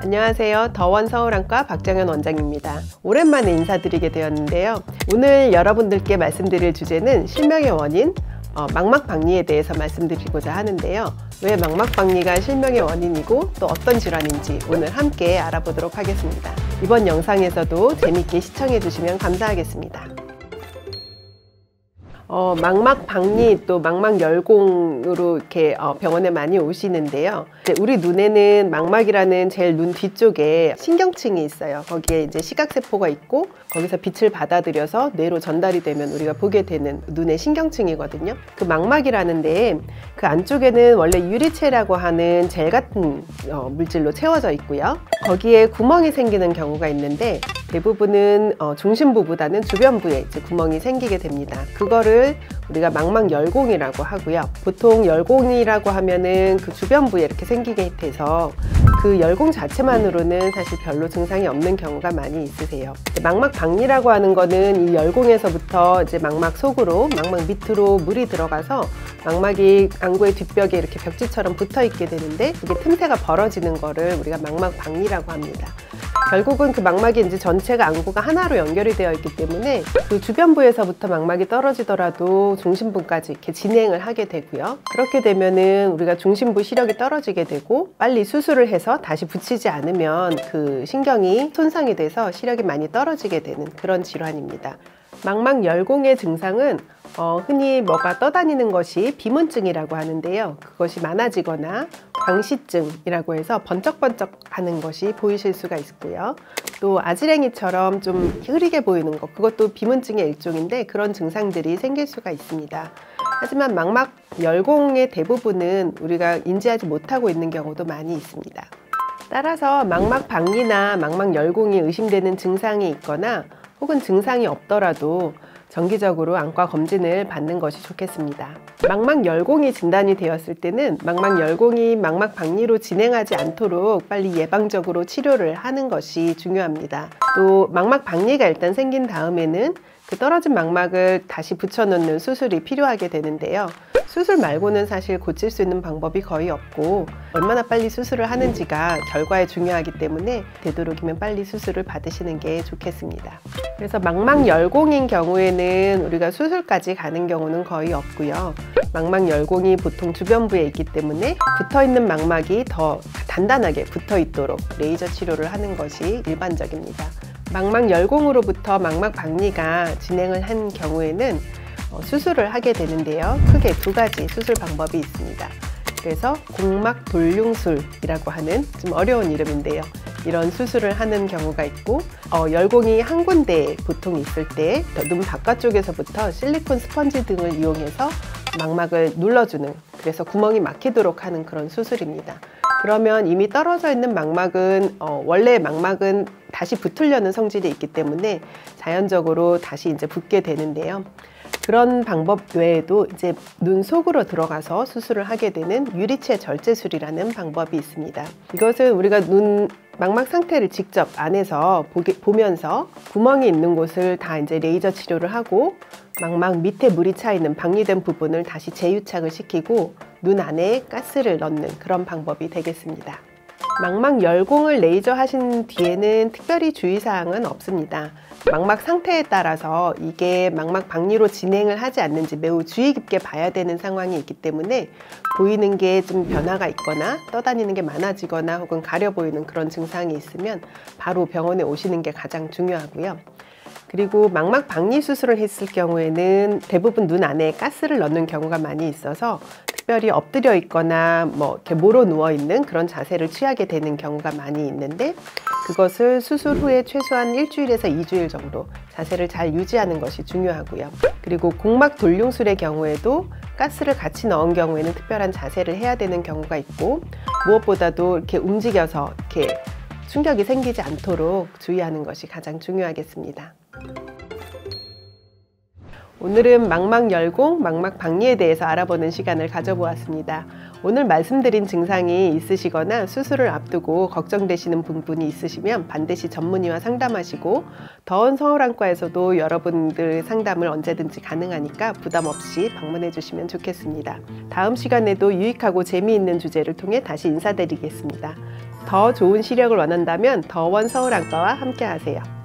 안녕하세요. 더원 서울안과 박정현 원장입니다. 오랜만에 인사드리게 되었는데요. 오늘 여러분들께 말씀드릴 주제는 실명의 원인, 망막박리에 대해서 말씀드리고자 하는데요. 왜 망막박리가 실명의 원인이고 또 어떤 질환인지 오늘 함께 알아보도록 하겠습니다. 이번 영상에서도 재밌게 시청해 주시면 감사하겠습니다. 망막박리 또 망막열공으로 이렇게 병원에 많이 오시는데요. 우리 눈에는 망막이라는 제일 눈 뒤쪽에 신경층이 있어요. 거기에 이제 시각세포가 있고 거기서 빛을 받아들여서 뇌로 전달이 되면 우리가 보게 되는 눈의 신경층이거든요. 그 망막이라는 데에 그 안쪽에는 원래 유리체라고 하는 젤 같은 물질로 채워져 있고요. 거기에 구멍이 생기는 경우가 있는데 대부분은 중심부보다는 주변부에 이제 구멍이 생기게 됩니다. 그거를 우리가 망막열공이라고 하고요. 보통 열공이라고 하면은 그 주변부에 이렇게 생기게 돼서 그 열공 자체만으로는 사실 별로 증상이 없는 경우가 많이 있으세요. 망막박리라고 하는 거는 이 열공에서부터 이제 망막 속으로, 망막 밑으로 물이 들어가서 망막이 안구의 뒷벽에 이렇게 벽지처럼 붙어 있게 되는데 이게 틈새가 벌어지는 거를 우리가 망막박리라고 합니다. 결국은 그 망막이 이제 전체가 안구가 하나로 연결이 되어 있기 때문에 그 주변부에서부터 망막이 떨어지더라도 중심부까지 이렇게 진행을 하게 되고요. 그렇게 되면은 우리가 중심부 시력이 떨어지게 되고 빨리 수술을 해서 다시 붙이지 않으면 그 신경이 손상이 돼서 시력이 많이 떨어지게 되는 그런 질환입니다. 망막열공의 증상은 흔히 뭐가 떠다니는 것이 비문증이라고 하는데요. 그것이 많아지거나 광시증이라고 해서 번쩍번쩍 하는 것이 보이실 수가 있고요. 또 아지랭이처럼 좀 흐리게 보이는 것, 그것도 비문증의 일종인데 그런 증상들이 생길 수가 있습니다. 하지만 망막열공의 대부분은 우리가 인지하지 못하고 있는 경우도 많이 있습니다. 따라서 망막박리나 망막열공이 의심되는 증상이 있거나 혹은 증상이 없더라도 정기적으로 안과 검진을 받는 것이 좋겠습니다. 망막열공이 진단이 되었을 때는 망막열공이 망막박리로 진행하지 않도록 빨리 예방적으로 치료를 하는 것이 중요합니다. 또 망막박리가 일단 생긴 다음에는 그 떨어진 망막을 다시 붙여놓는 수술이 필요하게 되는데요. 수술 말고는 사실 고칠 수 있는 방법이 거의 없고 얼마나 빨리 수술을 하는지가 결과에 중요하기 때문에 되도록이면 빨리 수술을 받으시는 게 좋겠습니다. 그래서 망막열공인 경우에는 우리가 수술까지 가는 경우는 거의 없고요. 망막열공이 보통 주변부에 있기 때문에 붙어있는 망막이 더 단단하게 붙어 있도록 레이저 치료를 하는 것이 일반적입니다. 망막열공으로부터 망막박리가 진행을 한 경우에는 수술을 하게 되는데요. 크게 두 가지 수술 방법이 있습니다. 그래서 공막돌륨술이라고 하는 좀 어려운 이름인데요. 이런 수술을 하는 경우가 있고 열공이 한 군데에 보통 있을 때 눈 바깥쪽에서부터 실리콘 스펀지 등을 이용해서 망막을 눌러주는, 그래서 구멍이 막히도록 하는 그런 수술입니다. 그러면 이미 떨어져 있는 망막은 원래 망막은 다시 붙으려는 성질이 있기 때문에 자연적으로 다시 이제 붙게 되는데요. 그런 방법 외에도 이제 눈 속으로 들어가서 수술을 하게 되는 유리체 절제술이라는 방법이 있습니다. 이것은 우리가 눈 망막 상태를 직접 안에서 보면서 구멍이 있는 곳을 다 이제 레이저 치료를 하고 망막 밑에 물이 차 있는 박리된 부분을 다시 재유착을 시키고 눈 안에 가스를 넣는 그런 방법이 되겠습니다. 망막열공을 레이저 하신 뒤에는 특별히 주의사항은 없습니다. 망막 상태에 따라서 이게 망막박리로 진행을 하지 않는지 매우 주의 깊게 봐야 되는 상황이 있기 때문에 보이는 게 좀 변화가 있거나 떠다니는 게 많아지거나 혹은 가려 보이는 그런 증상이 있으면 바로 병원에 오시는 게 가장 중요하고요. 그리고 망막박리 수술을 했을 경우에는 대부분 눈 안에 가스를 넣는 경우가 많이 있어서 특별히 엎드려 있거나 이렇게 모로 누워 있는 그런 자세를 취하게 되는 경우가 많이 있는데 그것을 수술 후에 최소한 1주일에서 2주일 정도 자세를 잘 유지하는 것이 중요하고요. 그리고 공막돌륨술의 경우에도 가스를 같이 넣은 경우에는 특별한 자세를 해야 되는 경우가 있고 무엇보다도 이렇게 움직여서 이렇게 충격이 생기지 않도록 주의하는 것이 가장 중요하겠습니다. 오늘은 망막열공, 망막박리에 대해서 알아보는 시간을 가져보았습니다. 오늘 말씀드린 증상이 있으시거나 수술을 앞두고 걱정되시는 부분이 있으시면 반드시 전문의와 상담하시고 더원 서울안과에서도 여러분들 상담을 언제든지 가능하니까 부담 없이 방문해 주시면 좋겠습니다. 다음 시간에도 유익하고 재미있는 주제를 통해 다시 인사드리겠습니다. 더 좋은 시력을 원한다면 더원 서울안과와 함께하세요.